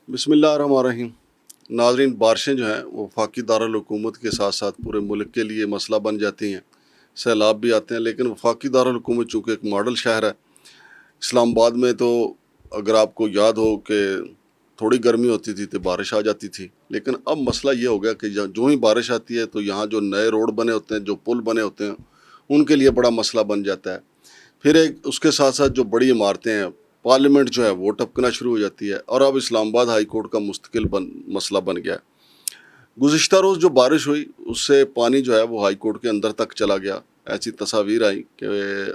بسم اللہ الرحمن الرحیم۔ ناظرین، بارشیں جو ہیں وہ وفاقی دارالحکومت کے ساتھ ساتھ پورے ملک کے لیے مسئلہ بن جاتی ہیں، سیلاب بھی آتے ہیں، لیکن وفاقی دارالحکومت چونکہ ایک ماڈل شہر ہے، اسلام آباد میں تو اگر آپ کو یاد ہو کہ تھوڑی گرمی ہوتی تھی تو بارش آ جاتی تھی، لیکن اب مسئلہ یہ ہو گیا کہ جو ہی بارش آتی ہے تو یہاں جو نئے روڈ بنے ہوتے ہیں، جو پل بنے ہوتے ہیں، ان کے لیے بڑا مسئلہ بن جاتا ہے۔ پھر ایک اس کے ساتھ ساتھ جو بڑی عمارتیں ہیں، پارلیمنٹ جو ہے وہ ٹپکنا شروع ہو جاتی ہے، اور اب اسلام آباد ہائی کورٹ کا مستقل مسئلہ بن گیا ہے۔ گزشتہ روز جو بارش ہوئی اس سے پانی جو ہے وہ ہائی کورٹ کے اندر تک چلا گیا، ایسی تصاویر آئیں کہ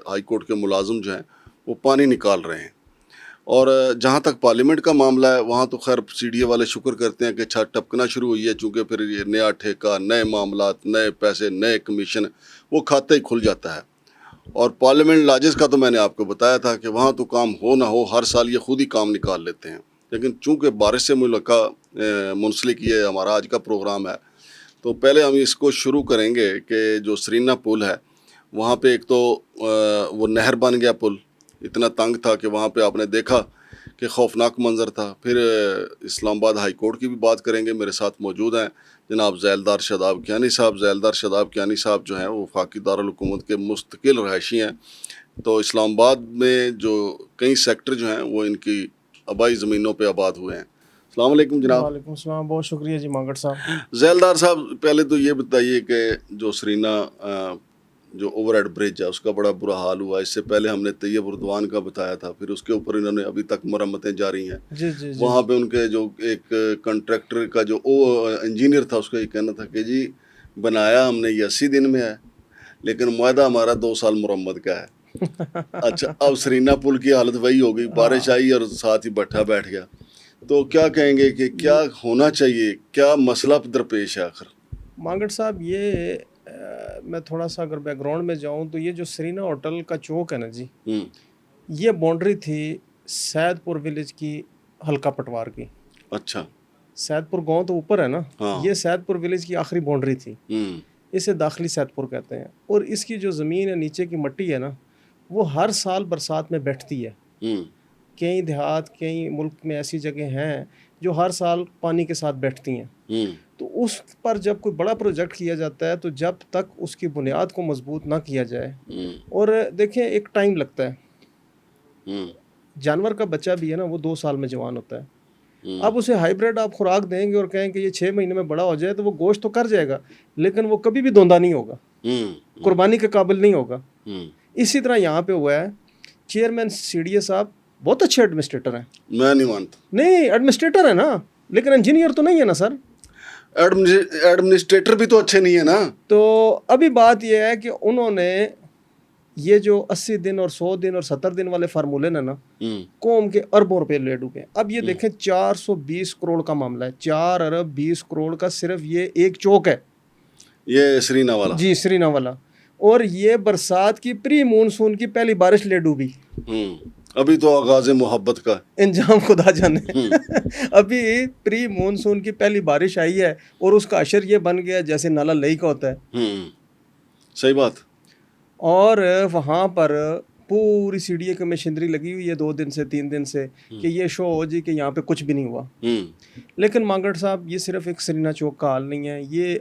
ہائی کورٹ کے ملازم جو ہیں وہ پانی نکال رہے ہیں۔ اور جہاں تک پارلیمنٹ کا معاملہ ہے وہاں تو خیر سی ڈی اے والے شکر کرتے ہیں کہ چھت ٹپکنا شروع ہوئی ہے، چونکہ پھر یہ نیا ٹھیکہ، نئے معاملات، نئے پیسے، نئے کمیشن، وہ کھاتے ہی کھل جاتا ہے۔ اور پارلیمنٹ لاجز کا تو میں نے آپ کو بتایا تھا کہ وہاں تو کام ہو نہ ہو ہر سال یہ خود ہی کام نکال لیتے ہیں، لیکن چونکہ بارش سے منسلک یہ ہمارا آج کا پروگرام ہے، تو پہلے ہم اس کو شروع کریں گے کہ جو سرینا پل ہے وہاں پہ ایک تو وہ نہر بن گیا، پل اتنا تنگ تھا کہ وہاں پہ آپ نے دیکھا کہ خوفناک منظر تھا۔ پھر اسلام آباد ہائی کورٹ کی بھی بات کریں گے۔ میرے ساتھ موجود ہیں جناب ذیلدار شاداب کیانی صاحب۔ ذیلدار شاداب کیانی صاحب جو ہیں وہ وفاقی دارالحکومت کے مستقل رہائشی ہیں، تو اسلام آباد میں جو کئی سیکٹر جو ہیں وہ ان کی آبائی زمینوں پہ آباد ہوئے ہیں۔ السلام علیکم جناب۔ وعلیکم السلام، بہت شکریہ جی مانگڑ صاحب۔ ذیلدار صاحب، پہلے تو یہ بتائیے کہ جو سرینا جو اوور ہیڈ برج ہے اس کا بڑا برا حال ہوا، اس سے پہلے ہم نے طیب اردوان کا بتایا تھا، پھر اس کے اوپر انہوں نے ابھی تک مرمتیں جاری ہیں۔ جی جی جی وہاں پہ ان کے جو ایک کنٹریکٹر کا جو انجینئر تھا اس کا یہ کہنا تھا کہ جی بنایا ہم نے یہ 80 دن میں ہے، لیکن معاہدہ ہمارا 2 سال مرمت کا ہے۔ اچھا، اب سرینا پل کی حالت وہی ہو گئی، بارش آئی اور ساتھ ہی بٹھا بیٹھ گیا۔ تو کیا کہیں گے کہ کیا ہونا چاہیے، کیا مسئلہ درپیش ہے آخر؟ مانگڑ صاحب، یہ میں تھوڑا سا اگر بیک گراؤنڈ میں جاؤں تو یہ جو سرینا ہوٹل کا چوک ہے نا جی، یہ باؤنڈری تھی سید پور ولیج کی، حلقہ پٹوار کی۔ اچھا، سید پور گاؤں تو اوپر ہے نا، ہاں، یہ سید پور ولیج کی آخری باؤنڈری تھی، اسے داخلی سید پور کہتے ہیں۔ اور اس کی جو زمین ہے، نیچے کی مٹی ہے نا، وہ ہر سال برسات میں بیٹھتی ہے۔ کئی دیہات، کئی ملک میں ایسی جگہ ہیں جو ہر سال پانی کے ساتھ بیٹھتی ہیں۔ تو اس پر جب کوئی بڑا پروجیکٹ کیا جاتا ہے تو جب تک اس کی بنیاد کو مضبوط نہ کیا جائے، اور دیکھیں ایک ٹائم لگتا ہے، جانور کا بچہ بھی ہے نا وہ 2 سال میں جوان ہوتا ہے۔ اب اسے ہائیبریڈ آپ خوراک دیں گے اور کہیں کہ یہ 6 مہینے میں بڑا ہو جائے تو وہ گوشت تو کر جائے گا، لیکن وہ کبھی بھی دوندا نہیں ہوگا، قربانی کے قابل نہیں ہوگا۔ اسی طرح یہاں پہ ہوا ہے۔ چیئرمین سی ڈی اے صاحب بہت اچھے ایڈمنسٹریٹر ہیں۔ میں نہیں مانتا۔ نہیں، ایڈمنسٹریٹر ہے نا، لیکن انجینئر تو نہیں ہے نا سر۔ ایڈمنسٹریٹر بھی تو اچھے نہیں ہے نا۔ تو ابھی بات یہ ہے کہ انہوں نے یہ جو 80 دن اور 100 دن اور 70 دن والے فارمولے نا قوم کے اربوں روپے لے ڈوبے ہیں۔ اب یہ دیکھیں 420 کروڑ کا معاملہ ہے، 4 ارب 20 کروڑ کا صرف یہ ایک چوک ہے، یہ سرینا والا۔ جی سرینا والا۔ اور یہ برسات کی پری مونسون کی پہلی بارش لے ڈوبی۔ ابھی تو آغاز محبت کا انجام خدا جانے۔ ابھی پری مونسون کی پہلی بارش آئی ہے اور اس کا اشر یہ بن گیا جیسے نالا لئی کا ہوتا ہے۔ صحیح بات۔ اور وہاں پر پوری سی ڈی اے کی مشینری لگی ہوئی ہے 2 دن سے 3 دن سے کہ یہ شو ہو جی کہ یہاں پہ کچھ بھی نہیں ہوا۔ لیکن مانگڑ صاحب، یہ صرف ایک سرینا چوک کا حال نہیں ہے، یہ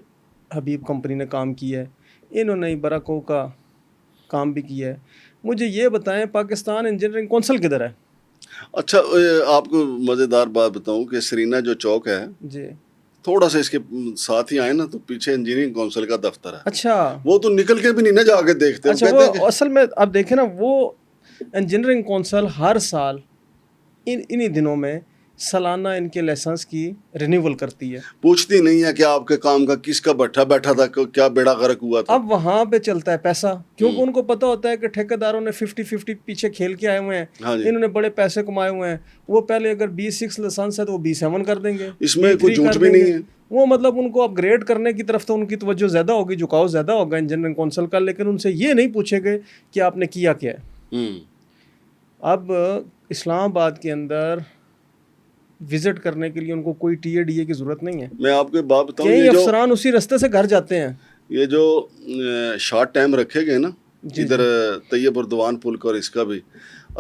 حبیب کمپنی نے کام کیا ہے، انہوں نے براکو کا کام بھی کیا ہے۔ مجھے یہ بتائیں پاکستان انجینئرنگ کونسل کدھر ہے؟ اچھا، آپ کو مزیدار بات بتاؤں کہ سرینا جو چوک ہے جی، تھوڑا سا اس کے ساتھ ہی آئے نا تو پیچھے انجینئرنگ کونسل کا دفتر ہے۔ اچھا، وہ تو نکل کے بھی نہیں نہ جا کے دیکھتے۔ اچھا، وہ اصل میں اب دیکھیں نا، وہ انجینئرنگ کونسل ہر سال انہی دنوں میں سالانہ ان کے لائسنس کی رینیول کرتی ہے، پوچھتی نہیں ہے کہ آپ کے کام کا کس کا بٹھا بیٹھا تھا، کیا بیڑا غرق ہوا تھا۔ اب وہاں پہ چلتا ہے پیسہ، کیونکہ ان کو پتہ ہوتا ہے کہ ٹھیکیداروں نے 50-50 پیچھے کھیل کے آئے ہوئے ہیں، انہوں نے بڑے پیسے کمائے ہوئے ہیں۔ وہ پہلے اگر B6 لائسنس ہے تو وہ B7 کر دیں گے، اس میں کوئی جھوٹ بھی نہیں ہے۔ وہ مطلب ان کو اپ گریڈ کرنے کی طرف تو ان کی توجہ زیادہ ہوگی، جھکاؤ زیادہ ہوگا انجینئرنگ کونسل کا، لیکن ان سے یہ نہیں پوچھے گئے کہ آپ نے کیا کیا ہے۔ اب اسلام آباد کے اندر وزٹ کرنے کے لیے ان کو کوئی ٹی اے ڈی اے کی ضرورت نہیں ہے۔ میں آپ کو بات بتاؤں، کئی افسران اسی رستے سے گھر جاتے ہیں۔ یہ جو شارٹ ٹائم رکھے گئے نا ادھر طیب اردوان پل کا اور اس کا بھی،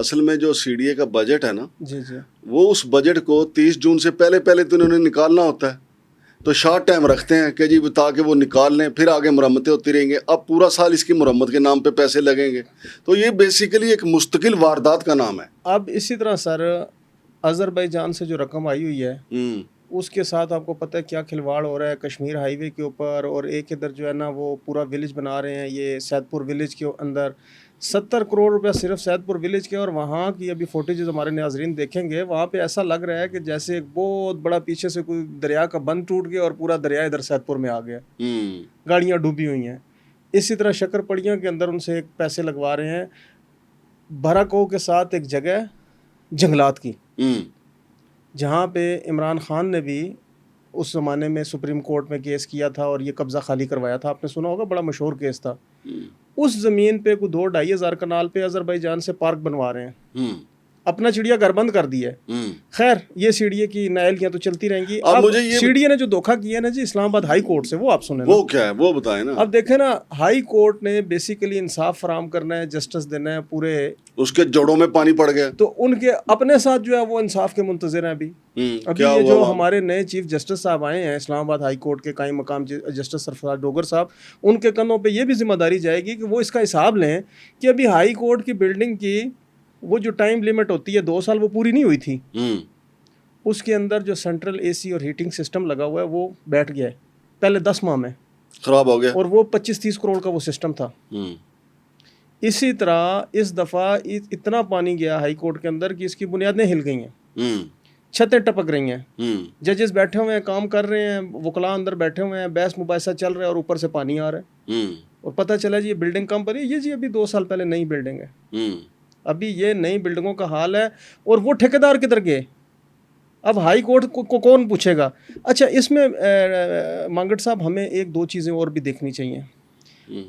اصل میں جو سی ڈی اے کا بجٹ ہے نا جی جی وہ اس بجٹ کو 30 جون سے پہلے تو انہوں نے نکالنا ہوتا ہے، تو شارٹ ٹائم رکھتے ہیں کہ جی تاکہ وہ نکال لیں، پھر آگے مرمتیں ہوتی رہیں گے. اب پورا سال اس کی مرمت کے نام پہ پیسے لگیں گے، تو یہ بیسیکلی ایک مستقل واردات کا نام ہے. اب اسی طرح سر آذربائیجان سے جو رقم آئی ہوئی ہے اس کے ساتھ آپ کو پتہ ہے کیا کھلواڑ ہو رہا ہے کشمیر ہائی وے کے اوپر، اور ایک ادھر جو ہے نا وہ پورا ولیج بنا رہے ہیں یہ سید پور ولیج کے اندر 70 کروڑ روپیہ صرف سید پور ولیج کے. اور وہاں کی ابھی فوٹیجز ہمارے ناظرین دیکھیں گے، وہاں پہ ایسا لگ رہا ہے کہ جیسے ایک بہت بڑا پیچھے سے کوئی دریا کا بند ٹوٹ گیا اور پورا دریا ادھر سید پور میں آ گیا، گاڑیاں ڈوبی ہوئی ہیں. اسی طرح شکر پڑیاں کے اندر ان سے ایک پیسے لگوا رہے ہیں بھراکو کے ساتھ ایک جگہ جنگلات کی، جہاں پہ عمران خان نے بھی اس زمانے میں سپریم کورٹ میں کیس کیا تھا اور یہ قبضہ خالی کروایا تھا. آپ نے سنا ہوگا، بڑا مشہور کیس تھا. اس زمین پہ کوئی 2-2.5 ہزار کنال پہ آذربائیجان سے پارک بنوا رہے ہیں، اپنا چڑیا گھر بند کر دیا ہے. خیر یہ سی ڈی اے کی نائلیاں تو چلتی رہیں گی. اب سی ڈی اے نے جو دھوکہ کیا ہے نا جی اسلام آباد ہائی کورٹ سے، وہ آپ سنیں وہ کیا ہے وہ بتائیں نا. اب دیکھیں نا ہائی کورٹ نے بیسیکلی انصاف فراہم کرنا ہے، جسٹس دینا ہے، پورے اس کے جوڑوں میں پانی پڑ گیا، تو ان کے اپنے ساتھ جو ہے وہ انصاف کے منتظر ہیں. ابھی یہ جو ہمارے نئے چیف جسٹس صاحب آئے ہیں اسلام آباد ہائی کورٹ کے قائم مقام جسٹس سرفراز ڈوگر صاحب، ان کے کندھوں پہ یہ بھی ذمہ داری جائے گی کہ وہ اس کا حساب لیں کہ ابھی ہائی کورٹ کی بلڈنگ کی وہ جو ٹائم لیمٹ ہوتی ہے 2 سال وہ پوری نہیں ہوئی تھی، اس کے اندر جو سینٹرل اے سی اور ہیٹنگ سسٹم لگا ہوا ہے وہ بیٹھ گیا ہے پہلے 10 ماہ میں، خراب ہو گیا، اور وہ 25-30 کروڑ کا وہ سسٹم تھا. اسی طرح اس دفعہ اتنا پانی گیا ہائی کورٹ کے اندر کہ اس کی بنیادیں ہل گئی ہیں، چھتیں ٹپک رہی ہیں، ججز بیٹھے ہوئے ہیں کام کر رہے ہیں، وکلاء اندر بیٹھے ہوئے ہیں، بحث مباحثہ چل رہا ہے اور اوپر سے پانی آ رہا ہے. اور پتہ چلا جی یہ بلڈنگ کم پر یہ جی ابھی 2 سال پہلے نئی بلڈنگ ہے، ابھی یہ نئی بلڈنگوں کا حال ہے. اور وہ ٹھیکیدار کدھر گئے؟ اب ہائی کورٹ کو کون پوچھے گا؟ اچھا اس میں مانگٹ صاحب ہمیں 1-2 چیزیں اور بھی دیکھنی چاہیے.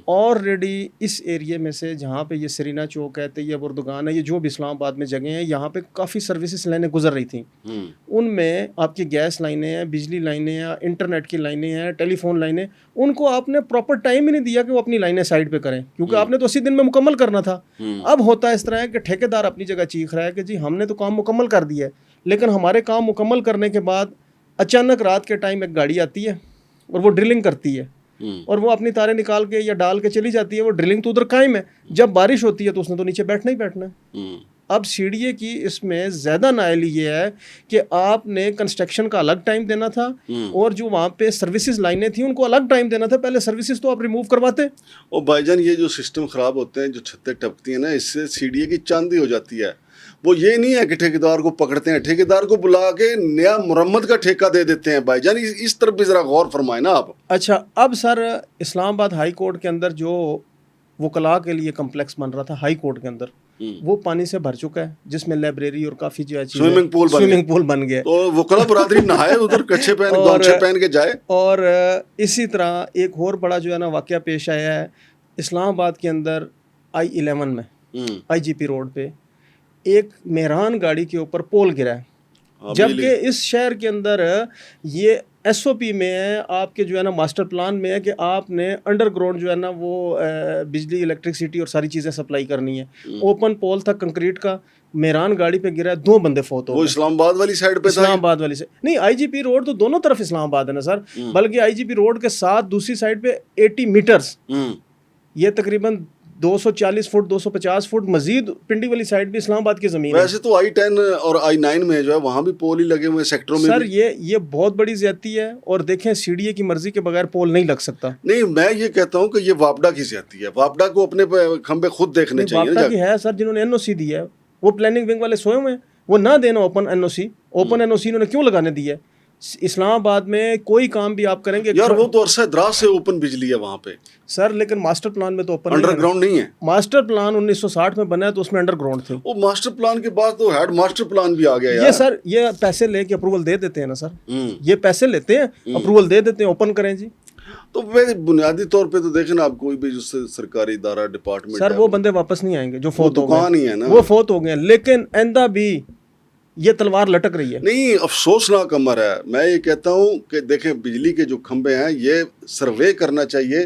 آلریڈی اس ایریے میں سے جہاں پہ یہ سرینا چوک ہے، طیب اردگان ہے، یہ جو بھی اسلام آباد میں جگہیں ہیں، یہاں پہ کافی سروسز لائنیں گزر رہی تھیں. ان میں آپ کی گیس لائنیں ہیں، بجلی لائنیں ہیں، انٹرنیٹ کی لائنیں ہیں، ٹیلی فون لائنیں، ان کو آپ نے پراپر ٹائم ہی نہیں دیا کہ وہ اپنی لائنیں سائڈ پہ کریں، کیونکہ آپ نے تو 80 دن میں مکمل کرنا تھا. اب ہوتا ہے اس طرح ہے کہ ٹھیکیدار اپنی جگہ چیخ رہا ہے کہ جی ہم نے تو کام مکمل کر دیا ہے، لیکن ہمارے کام مکمل کرنے کے بعد اچانک رات کے ٹائم ایک گاڑی آتی ہے اور وہ ڈرلنگ کرتی ہے اور وہ اپنی تاریں نکال کے یا ڈال کے چلی جاتی ہے. وہ ڈرلنگ تو ادھر قائم ہے، جب بارش ہوتی ہے تو اس نے تو نیچے بیٹھنا ہی بیٹھنا ہے. اب سی ڈی اے کی اس میں زیادہ نائلی یہ ہے کہ آپ نے کنسٹرکشن کا الگ ٹائم دینا تھا اور جو وہاں پہ سروسز لائنیں تھیں ان کو الگ ٹائم دینا تھا. پہلے سروسز تو آپ ریموو کرواتے. اور بھائی جان یہ جو سسٹم خراب ہوتے ہیں، جو چھتیں ٹپکتی ہیں نا، اس سے سی ڈی اے کی چاندی ہو جاتی ہے. وہ یہ نہیں ہے کہ ٹھیکیدار کو پکڑتے ہیں، ٹھیکیدار کو بلا کے نیا مرمت کا ٹھیکہ دے دیتے ہیں. بھائی جان اس طرف بھی ذرا غور فرمائیں نا آپ. اچھا اب سر اسلام آباد ہائی کورٹ کے اندر جو وکلاء کے لیے کمپلیکس بن رہا تھا ہائی کورٹ کے اندر، وہ پانی سے بھر چکا ہے، جس میں لائبریری اور کافی جو ہے سوئمنگ پول بن گیا، تو وکلاء برادری نہائے ادھر کچھے پہن کے جائے. اور اسی طرح ایک اور بڑا جو ہے نا واقعہ پیش آیا ہے اسلام آباد کے اندر I-11 میں IGP روڈ پہ ایک مہران گاڑی کے اوپر پول گرا ہے، جبکہ اس شہر کے اندر یہ ایس او پی میں ہے، آپ کے جو ہے نا ماسٹر پلان میں ہے کہ آپ نے انڈر گراؤنڈ جو ہے نا وہ بجلی الیکٹرسٹی اور ساری چیزیں سپلائی کرنی ہے. اوپن پول تھا کنکریٹ کا، مہران گاڑی پہ گرا ہے، 2 بندے فوت ہو گئے. وہ اسلام آباد والی سائڈ پہ تھا؟ اسلام آباد والی سائڈ نہیں، IGP روڈ تو دونوں طرف اسلام آباد ہے نا سر، بلکہ IGP روڈ کے ساتھ دوسری سائڈ پہ 80 میٹرز، یہ تقریباً 240 فٹ 250 فٹ مزید پنڈی والی سائڈ بھی اسلام آباد کی زمین ہے. ویسے تو I-10 اور I-9 میں جو ہے وہاں بھی پول ہی لگے ہوئے سیکٹروں میں. سر یہ بہت بڑی زیادتی ہے، اور دیکھیں سی ڈی اے کی مرضی کے بغیر پول نہیں لگ سکتا. نہیں میں یہ کہتا ہوں کہ یہ واپڈا کی زیادتی ہے، واپڈا کو اپنے کھمبے خود دیکھنے چاہیے. واپڈا کی ہے سر، جنہوں نے NOC دی ہے وہ پلاننگ ونگ والے سوئے ہوئے ہیں، وہ نہ دینا اوپن NOC انہوں نے کیوں لگانے دی ہے؟ اسلام آباد میں کوئی کام بھی آپ کریں گے یار وہ تو عرصہ دراز سے اوپن بجلی ہے وہاں پہ سر، لیکن ماسٹر پلان میں تو اوپن انڈر گراؤنڈ نہیں ہے. ماسٹر پلان 1960 میں بنا ہے تو اس میں انڈر گراؤنڈ تھے. وہ ماسٹر پلان کے بعد تو ہیڈ ماسٹر پلان بھی آ گیا یار. یہ سر یہ پیسے لے کے اپروول دے دیتے ہیں نا سر، یہ پیسے لیتے ہیں اپروول دے دیتے ہیں اوپن کریں جی. تو بنیادی طور پہ تو دیکھیں نا آپ کوئی بھی جو سرکاری ادارہ ڈپارٹمنٹ سر وہ بندے واپس نہیں آئیں گے جو فوت ہو دکان ہی ہے نا، وہ فوت ہو گئے، لیکن آئندہ بھی یہ تلوار لٹک رہی ہے. نہیں افسوسناک امر ہے. میں یہ کہتا ہوں کہ دیکھیں بجلی کے جو کھمبے ہیں یہ سروے کرنا چاہیے